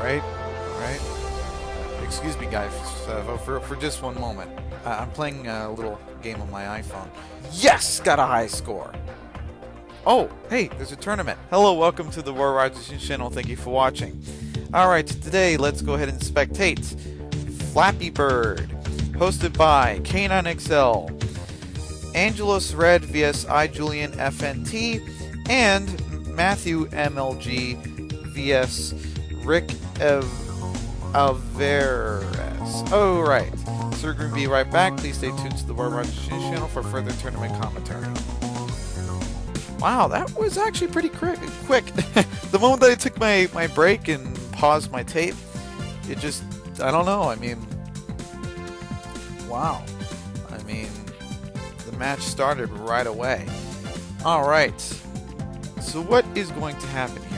Alright, alright. Excuse me, guys, for just one moment. I'm playing a little game on my iPhone. Yes! Got a high score! Oh, hey, there's a tournament. Hello, welcome to the War Riders channel. Thank you for watching. Alright, today let's go ahead and spectate Flappy Bird, hosted by K9XL, Angelus Red vs iJulian FNT, and Matthew MLG vs Rick Alvarez. Alright, so we're going to be right back. Please stay tuned to the War Riders channel for further tournament commentary. Wow, that was actually pretty quick. The moment that I took my break and paused my tape, it just, I don't know, I mean, wow. I mean, the match started right away. Alright, so what is going to happen here?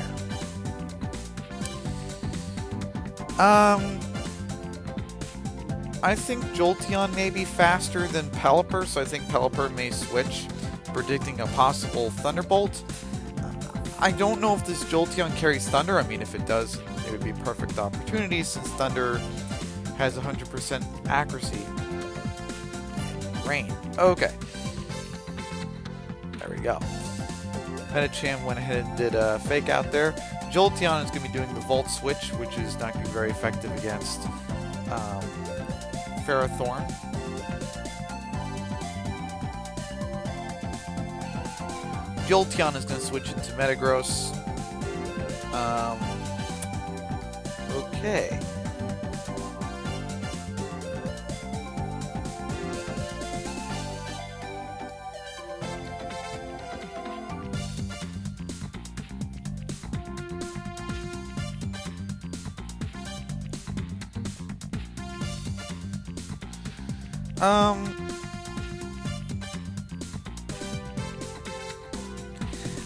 I think Jolteon may be faster than Pelipper, so I think Pelipper may switch, predicting a possible Thunderbolt. I don't know if this Jolteon carries Thunder. I mean, if it does, it would be a perfect opportunity since Thunder has 100% accuracy. Rain. Okay. There we go. Medicham went ahead and did a fake out there. Jolteon is going to be doing the Volt Switch, which is not going to be very effective against Ferrothorn. Jolteon is going to switch into Metagross. Okay.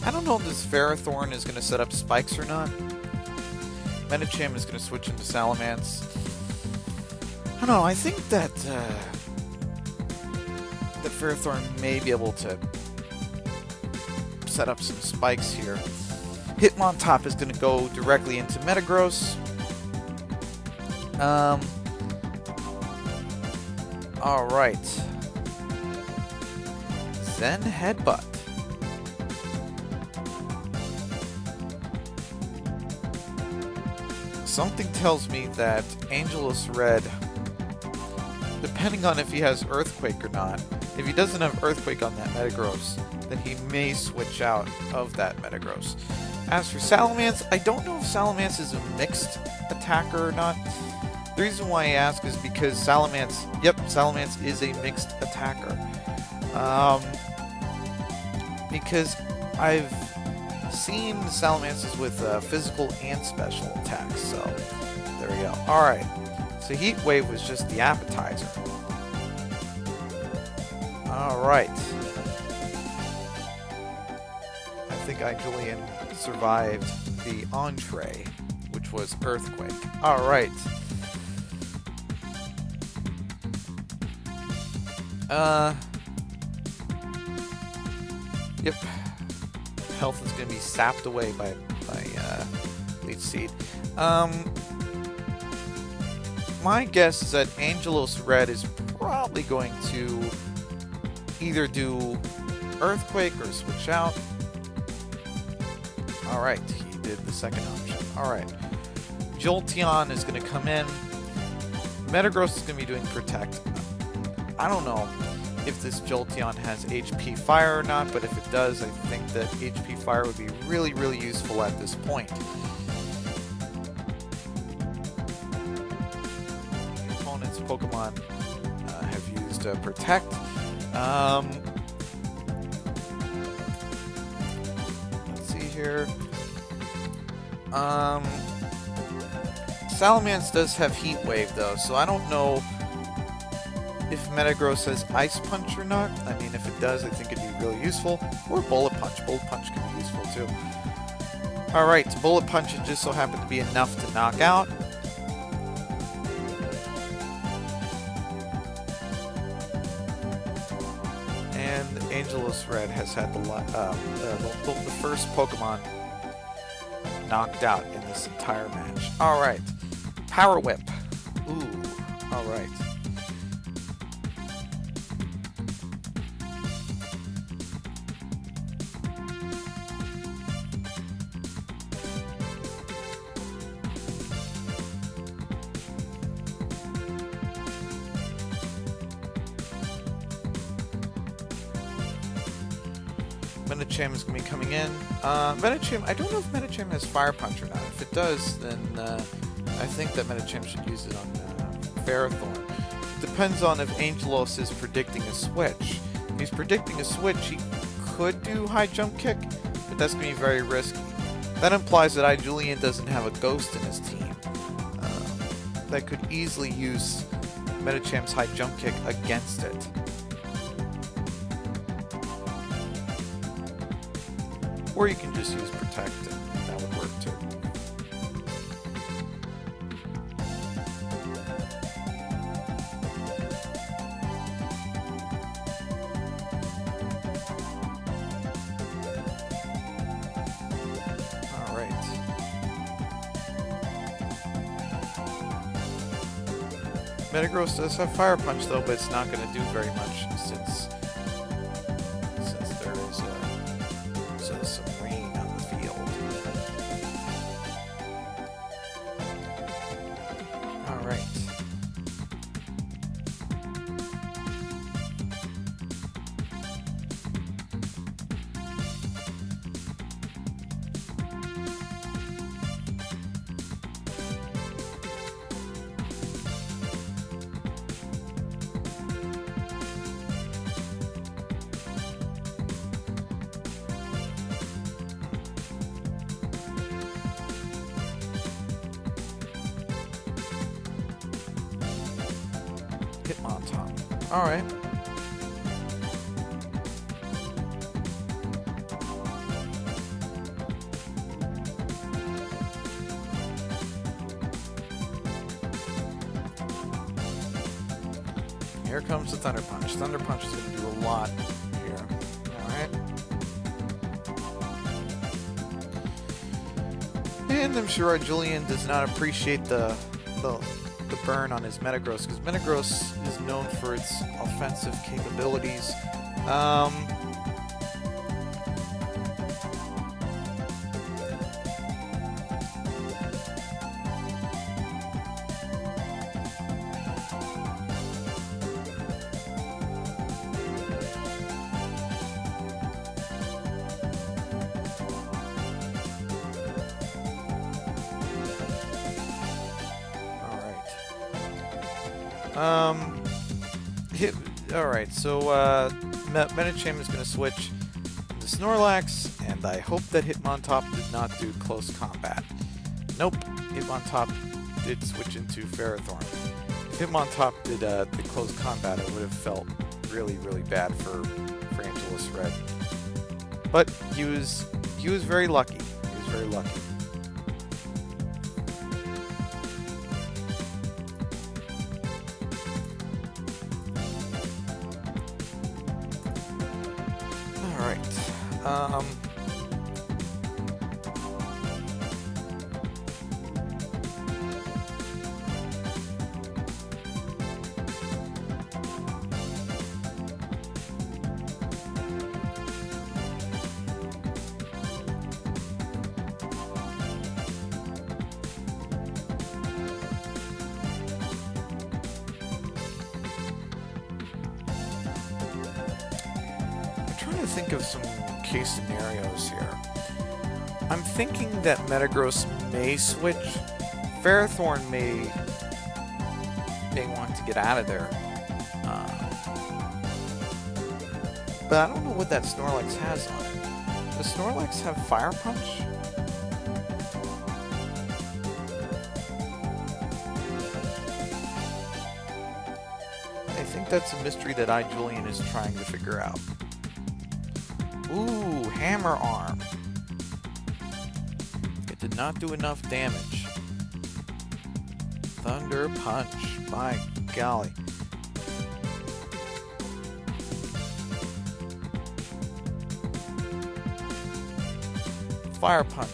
I don't know if this Ferrothorn is going to set up spikes or not. Medicham is going to switch into Salamence. I don't know, I think that the Ferrothorn may be able to set up some spikes here. Hitmontop is going to go directly into Metagross. Alright. Zen Headbutt. Something tells me that Angelus Red, depending on if he has Earthquake or not, if he doesn't have Earthquake on that Metagross, then he may switch out of that Metagross. As for Salamence, I don't know if Salamence is a mixed attacker or not. The reason why I ask is because Salamence is a mixed attacker. Because I've seen Salamances with physical and special attacks, so there we go. Alright, so Heat Wave was just the appetizer. Alright. I think iJulian survived the entree, which was Earthquake. Alright. Yep. Health is going to be sapped away by Leech Seed. My guess is that Angelus Red is probably going to either do Earthquake or switch out. Alright, he did the second option. Alright. Jolteon is going to come in. Metagross is going to be doing Protect. I don't know if this Jolteon has HP Fire or not, but if it does, I think that HP Fire would be really, really useful at this point. The opponent's Pokemon have used Protect. Let's see here. Salamence does have Heat Wave though, so I don't know if Metagross has Ice Punch or not. I mean, if it does, I think it'd be really useful. Or Bullet Punch. Bullet Punch can be useful too. Alright, Bullet Punch just so happened to be enough to knock out. And Angelus Red has had the first Pokemon knocked out in this entire match. Alright. Power Whip. Ooh. Alright. Medicham is going to be coming in. Medicham, I don't know if Medicham has Fire Punch or not. If it does, then I think that Medicham should use it on Ferrothorn. It depends on if Angelos is predicting a switch. If he's predicting a switch, he could do High Jump Kick, but that's going to be very risky. That implies that Julian doesn't have a Ghost in his team. That could easily use Medicham's High Jump Kick against it. Or you can just use Protect, and that would work too. Alright. Metagross does have Fire Punch though, but it's not going to do very much since there is some rain on the field. Alright. Hitmontop. Alright. Here comes the Thunder Punch. Thunder Punch is going to do a lot here. Alright. And I'm sure Julian does not appreciate the burn on his Metagross, because Metagross is known for its offensive capabilities. Alright, so Medicham is going to switch to Snorlax, and I hope that Hitmontop did not do close combat. Nope, Hitmontop did switch into Ferrothorn. If Hitmontop did the close combat, it would have felt really, really bad for Angelos Red. But he was very lucky. He was very lucky. Think of some case scenarios here. I'm thinking that Metagross may switch. Ferrothorn may want to get out of there. But I don't know what that Snorlax has on it. Does Snorlax have Fire Punch? I think that's a mystery that Julian is trying to figure out. Ooh, Hammer Arm. It did not do enough damage. Thunder Punch. My golly. Fire Punch.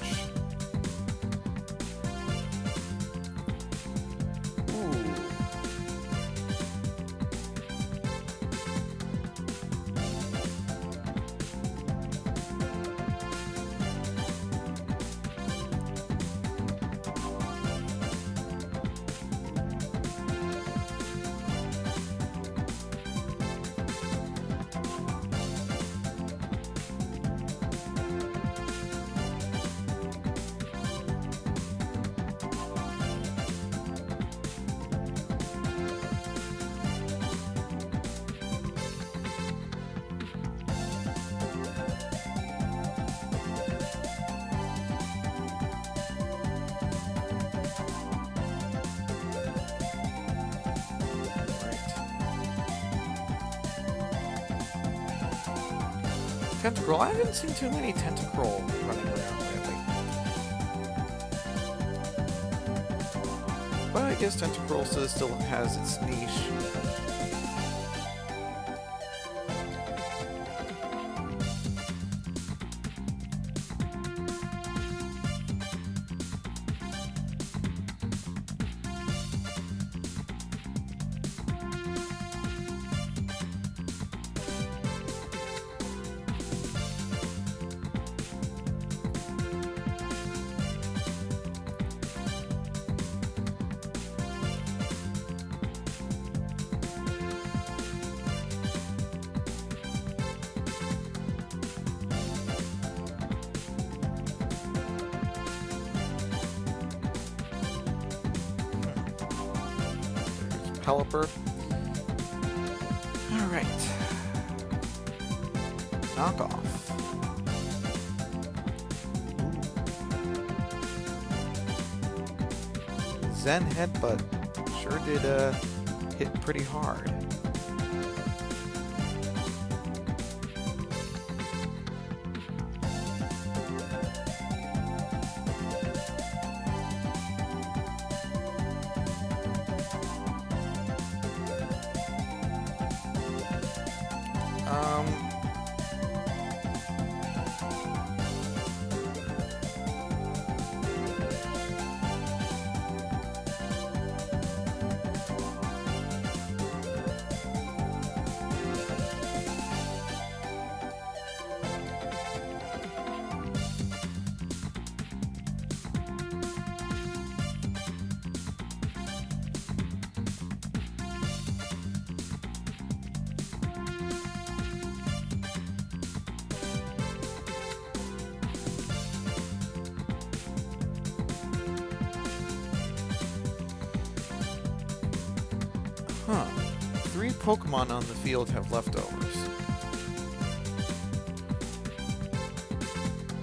Tentacruel. I haven't seen too many Tentacruel running around lately. But I guess Tentacruel still has its niche. Caliper. Alright. Knock off. Zen Headbutt sure did hit pretty hard. Huh. 3 Pokemon on the field have leftovers.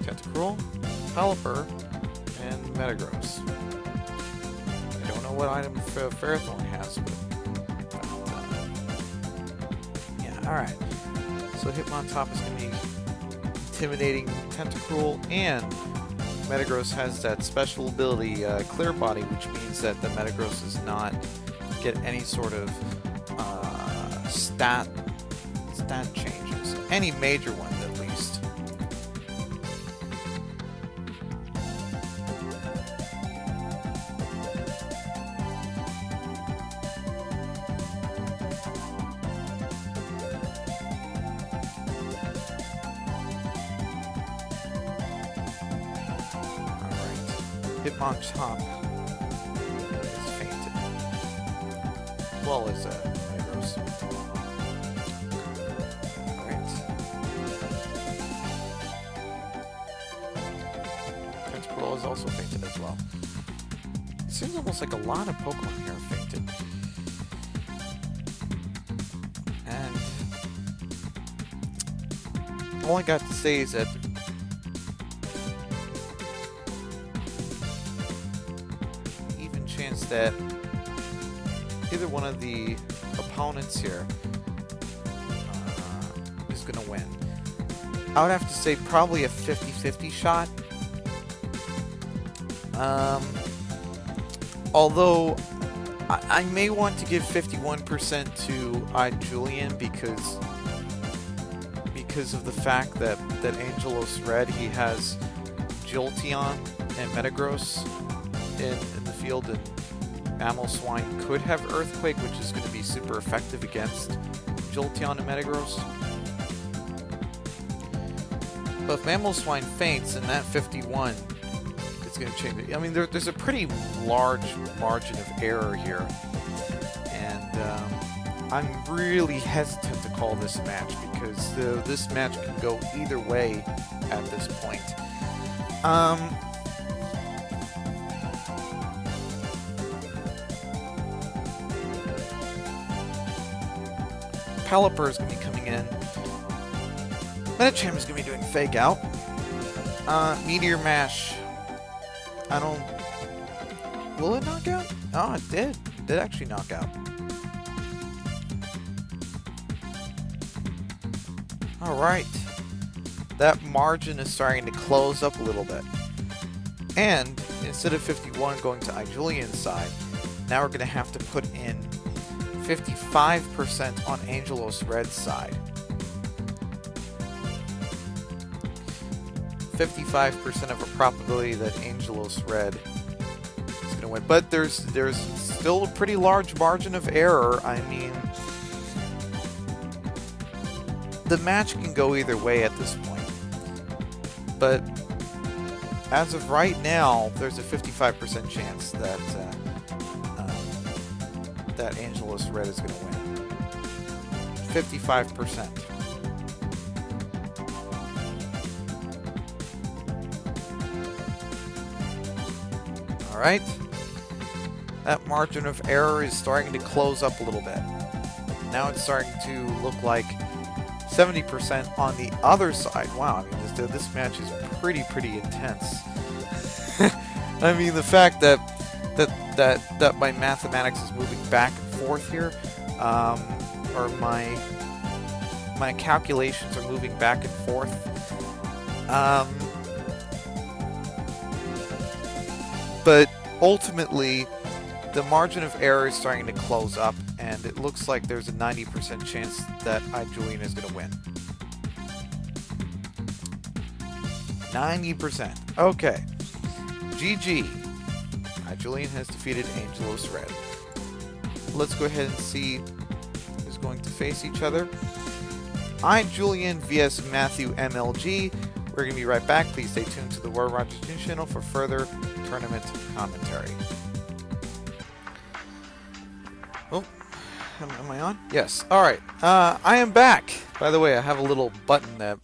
Tentacruel, Caliper, and Metagross. I don't know what item Ferrothorn has, but yeah, alright. So Hitmontop is going to be intimidating Tentacruel, and Metagross has that special ability, Clear Body, which means that the Metagross does not get any sort of stat changes. Any major ones, at least. Alright. Hitmontop is fainted. Well as Metagross. Alright. Tentacruel is also fainted as well. It seems almost like a lot of Pokemon here are fainted. And all I got to say is that even chance that either one of the opponents here is going to win. I would have to say probably a 50-50 shot. Although I may want to give 51% to Julian because of the fact that Angelos Red, he has Jolteon and Metagross in the field, and Mamoswine could have Earthquake, which is going to be super effective against Jolteon and Metagross. But if Mamoswine faints, then that 51 is going to change it. I mean, there's a pretty large margin of error here. And I'm really hesitant to call this match because this match can go either way at this point. Caliper is going to be coming in. Medicham is going to be doing Fake Out. Meteor Mash. I don't... Will it knock out? Oh, it did. It did actually knock out. Alright. that margin is starting to close up a little bit. And instead of 51 going to iJulian's side, now we're going to have to put in 55% on Angelos Red's side. 55% of a probability that Angelos Red is going to win. But there's still a pretty large margin of error. I mean, the match can go either way at this point. But as of right now, there's a 55% chance that that Angelos Red is going to win. 55%. All right. That margin of error is starting to close up a little bit. Now it's starting to look like 70% on the other side. Wow, I mean, this match is pretty intense. I mean, the fact that my mathematics is moving back and forth here, or my calculations are moving back and forth. But ultimately, the margin of error is starting to close up, and it looks like there's a 90% chance that iJulian is going to win. 90%. Okay. GG. iJulian has defeated Angelos Red. Let's go ahead and see who's going to face each other. iJulian vs Matthew MLG. We're going to be right back. Please stay tuned to the War Rogers News channel for further tournament commentary. Oh, am I on? Yes. All right. I am back. By the way, I have a little button that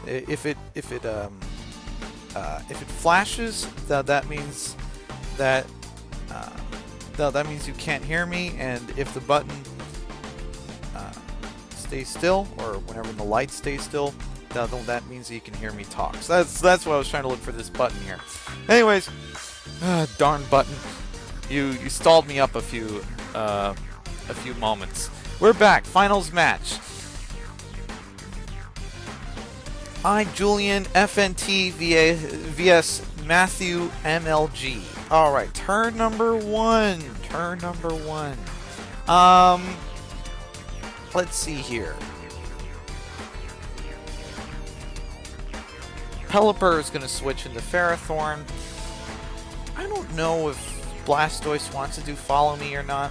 if it flashes, that means that you can't hear me, and if the button stays still, or whenever the light stays still, that means that you can hear me talk. So that's why I was trying to look for this button here. Anyways, darn button, you stalled me up a few moments. We're back. Finals match. iJulian FNT vs Matthew MLG. All right, turn number one. Let's see here. Pelipper is going to switch into Ferrothorn. I don't know if Blastoise wants to do Follow Me or not.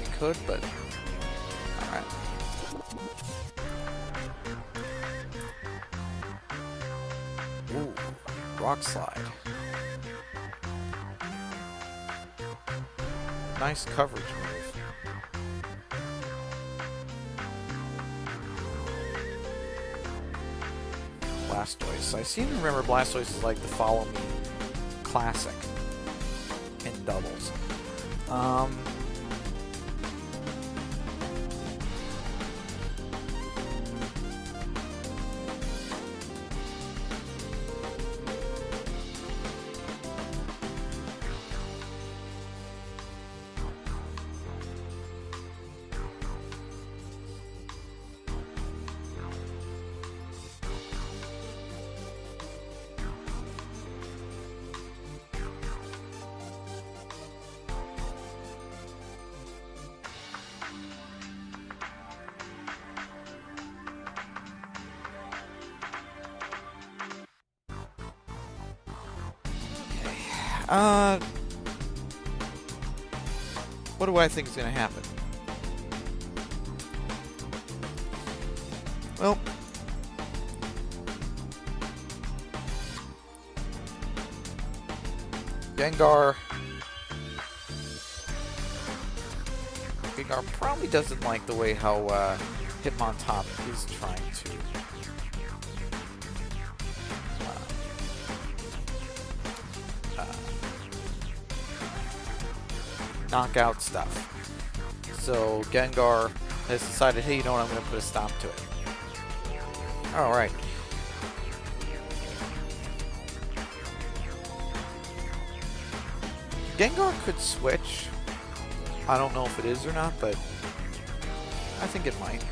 It could, but alright. Ooh, Rock Slide. Nice coverage move. Blastoise. I seem to remember Blastoise is like the Follow Me Classic in doubles. What do I think is going to happen? Well, Gengar probably doesn't like the way how Hitmontop is trying to knock out stuff. So Gengar has decided, hey, you know what, I'm going to put a stop to it. Alright. Gengar could switch. I don't know if it is or not, but I think it might.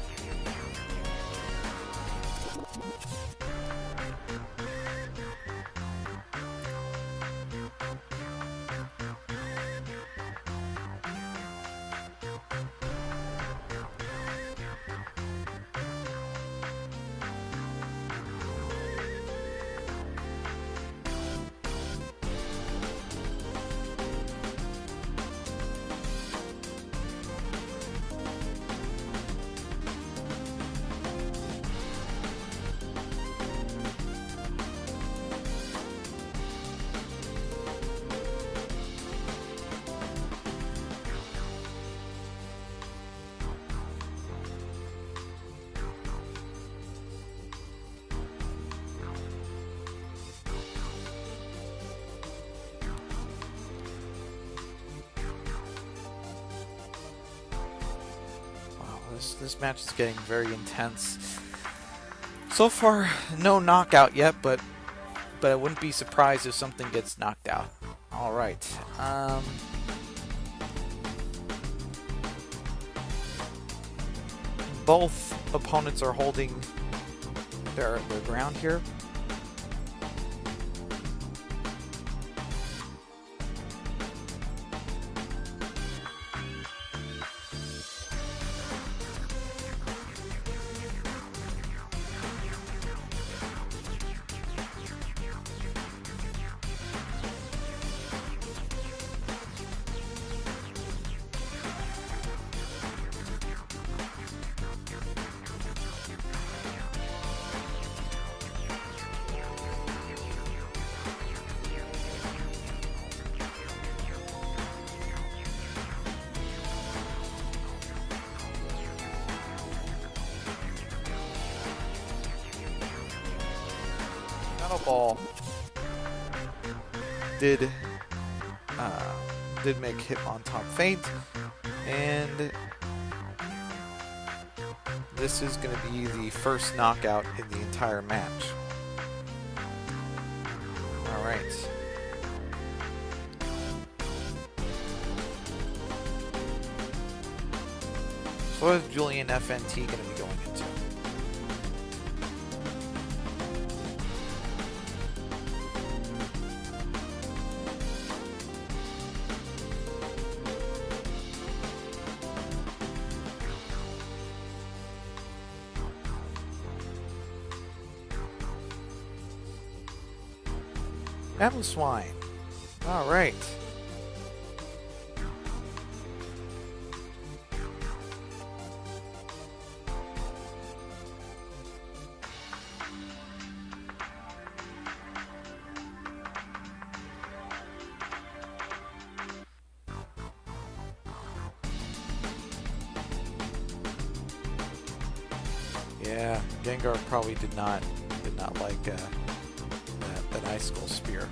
This match is getting very intense. So far, no knockout yet, but I wouldn't be surprised if something gets knocked out. All right. Both opponents are holding their ground here. Metal Ball did make hit on top feint, and this is going to be the first knockout in the entire match. All right. So what is Julian FNT going to be going into? Apple Swine. All right. Yeah, Gengar probably did not like that Ice Skull Spear.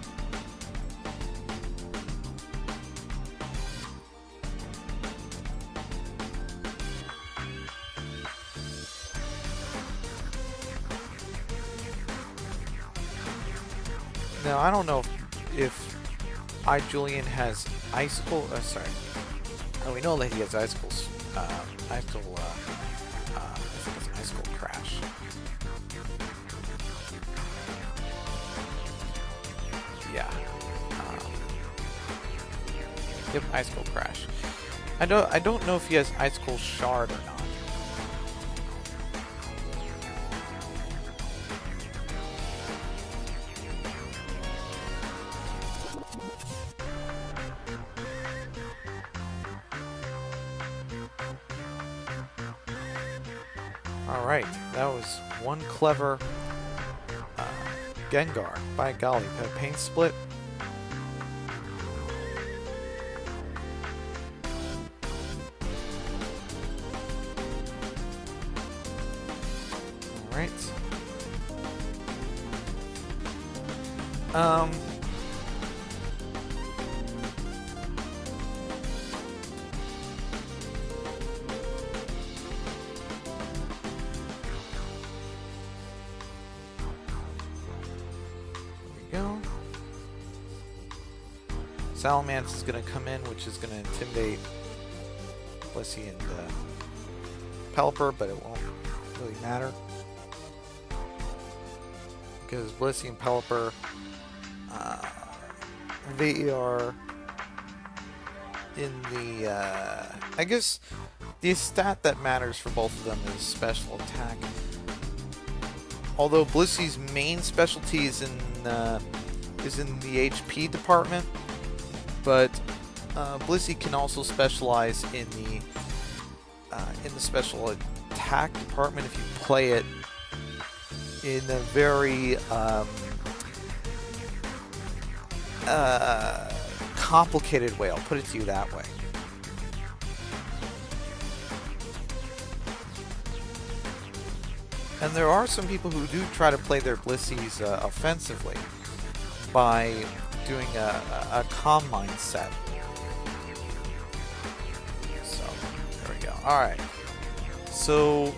Now I don't know if Julian has icicle. Sorry, we know that he has icicles. I think it's icicle crash. Yeah. Yep, icicle crash. I don't know if he has icicle shard or not. Alright, that was one clever Gengar. By golly, that paint split. Alright. Go. Salamence is going to come in, which is going to intimidate Blissey and Pelipper, but it won't really matter because Blissey and Pelipper, they are in the I guess the stat that matters for both of them is special attack. Although Blissey's main specialty is in the HP department, but Blissey can also specialize in the special attack department if you play it in a very complicated way. I'll put it to you that way. And there are some people who do try to play their Blisseys offensively by doing a calm mindset. So, there we go. Alright. So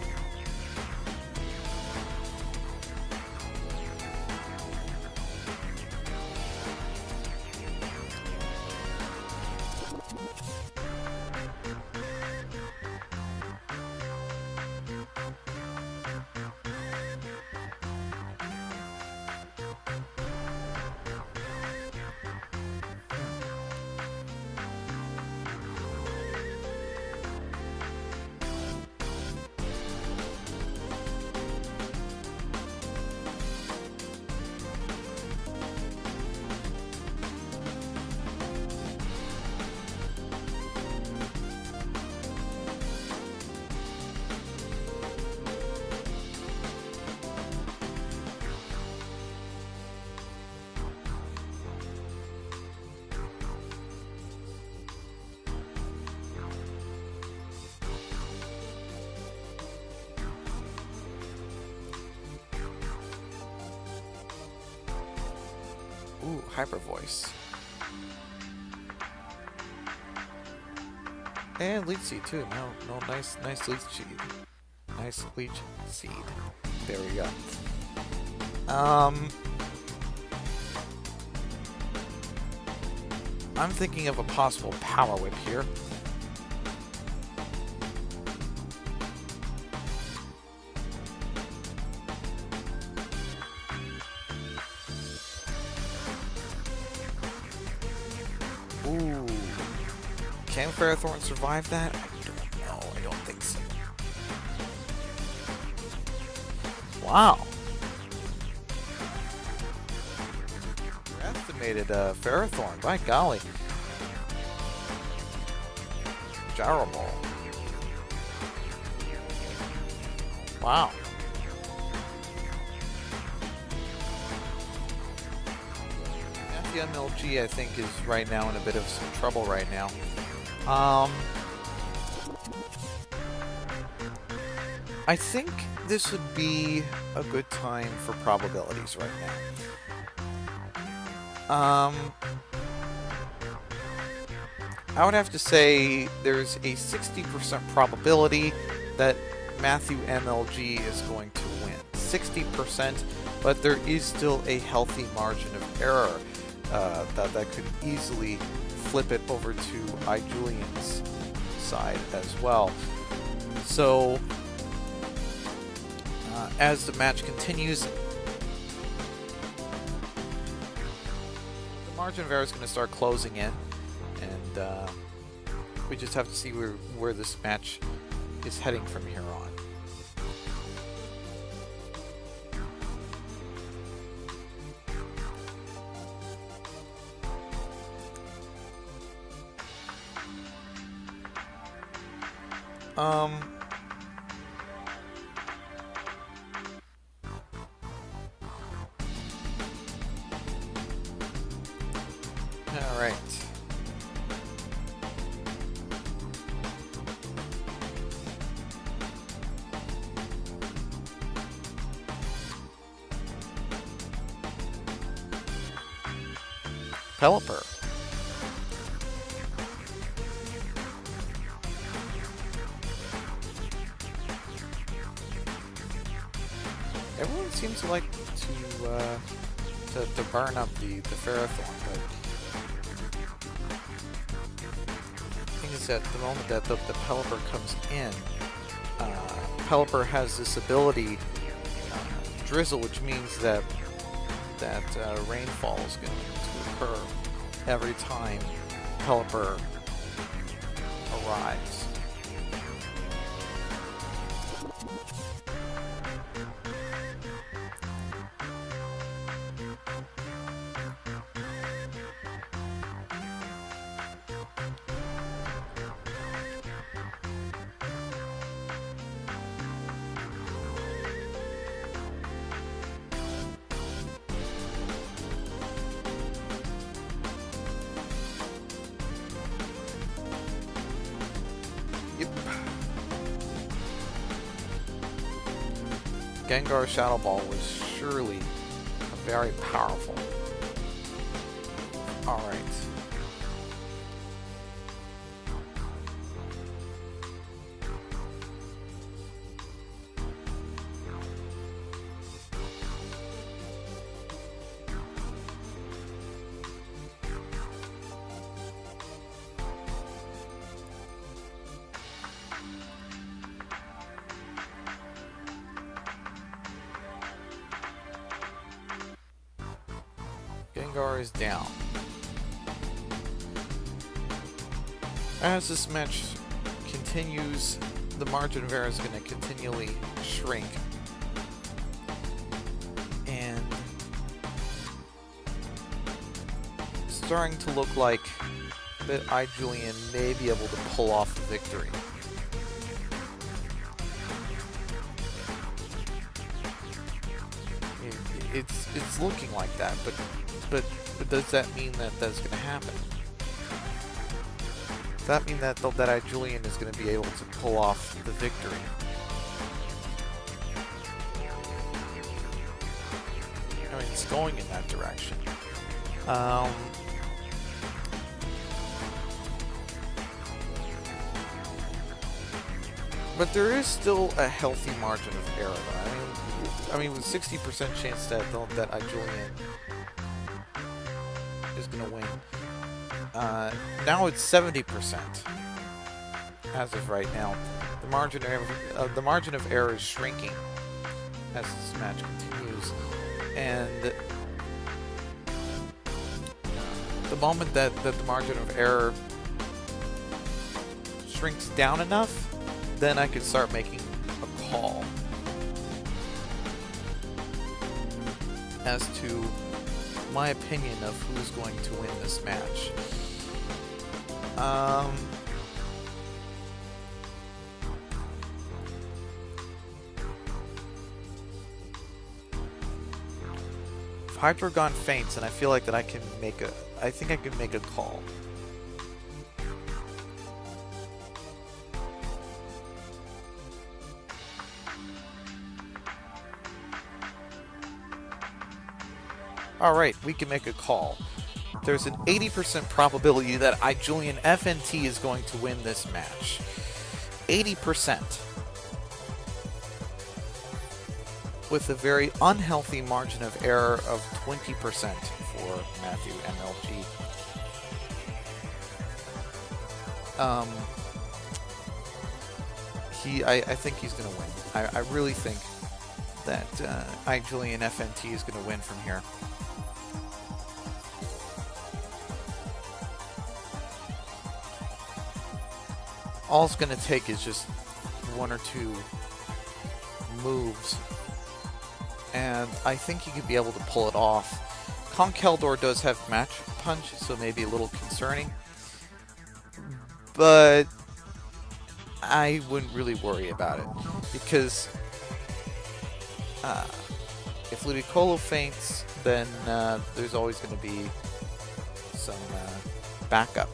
ooh, hyper voice. And leech seed too. No, nice leech seed. Nice leech seed. There we go. I'm thinking of a possible power whip here. Ooh. Can Ferrothorn survive that? I don't know. I don't think so. Wow. Estimated Ferrothorn. By golly. Gyro Ball. Wow. The MLG, I think, is right now in a bit of some trouble right now. I think this would be a good time for probabilities right now. I would have to say there's a 60% probability that Matthew MLG is going to win. 60%, but there is still a healthy margin of error that could easily flip it over to iJulian's side as well. So, as the match continues, the margin of error is going to start closing in, and we just have to see where this match is heading from here on. All right. Pelipper. Everyone seems to like to burn up the Ferrothorn, but the thing is that the moment that the Pelipper comes in, Pelipper has this ability, Drizzle, which means that rainfall is going to occur every time Pelipper arrives. Yep. Gengar's Shadow Ball was surely very powerful. Alright. Gengar is down. As this match continues, the margin of error is going to continually shrink. And it's starting to look like that Julian may be able to pull off a victory. It's looking like that, but does that mean that that's going to happen? Does that mean that Julian is going to be able to pull off the victory? I mean, it's going in that direction. But there is still a healthy margin of error, though. I mean, with 60% chance that Julian is going to win. Now it's 70% as of right now. The margin of error is shrinking as this match continues, and the moment that the margin of error shrinks down enough, then I can start making a call as to my opinion of who's going to win this match. If Hydreigon faints, and I feel like that I think I can make a call. Alright, we can make a call. There's an 80% probability that Julian FNT is going to win this match. 80%. With a very unhealthy margin of error of 20% for Matthew MLG. I think he's going to win. I really think that Julian FNT is going to win from here. All it's going to take is just one or two moves, and I think he could be able to pull it off. Conkeldurr does have match punch, so maybe a little concerning, but I wouldn't really worry about it, because if Ludicolo faints, then there's always going to be some backup.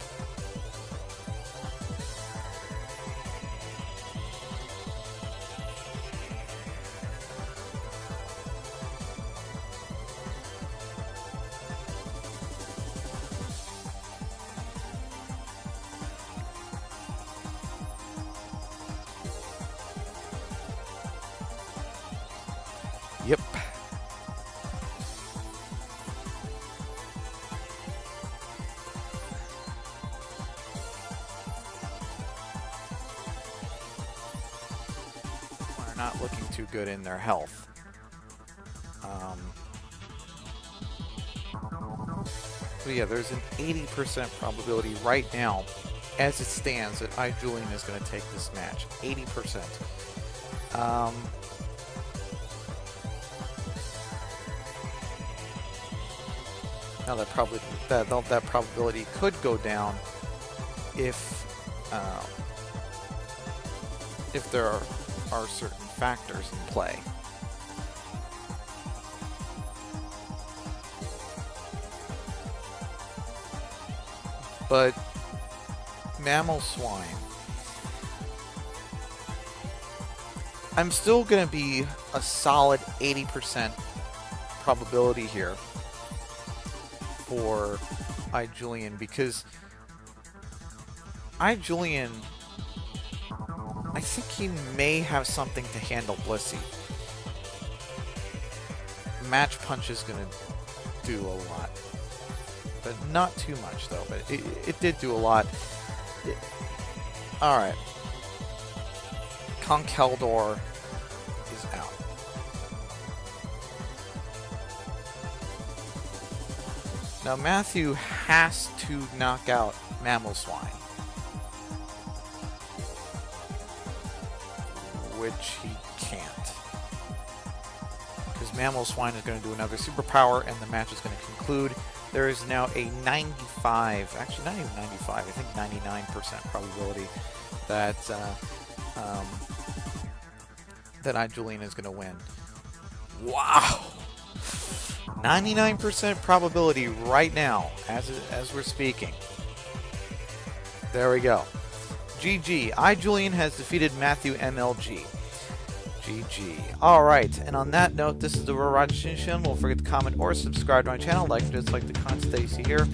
Yep. Are not looking too good in their health. So yeah, there's an 80% probability right now, as it stands, that Julian is going to take this match. 80%. Now that probability could go down if there are certain factors in play. But Mammal Swine, I'm still going to be a solid 80% probability here for Julian, because Julian, I think he may have something to handle Blissey. Match Punch is going to do a lot, but not too much though, but it did do a lot. Alright, Conkeldurr is out. Now Matthew has to knock out Mammal Swine, which he can't. Because Mammal Swine is going to do another superpower and the match is going to conclude. There is now a 95, actually not even 95, I think 99% probability that that Julina is going to win. Wow! 99% probability right now, as we're speaking. There we go. GG. Julian has defeated Matthew MLG. GG. Alright, and on that note, this is the Roy Rogers Channel. Don't forget to comment or subscribe to my channel, like and dislike the content that you see here.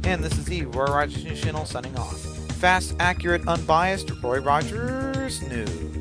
And this is the Roy Rogers Channel signing off. Fast, accurate, unbiased Roy Rogers News.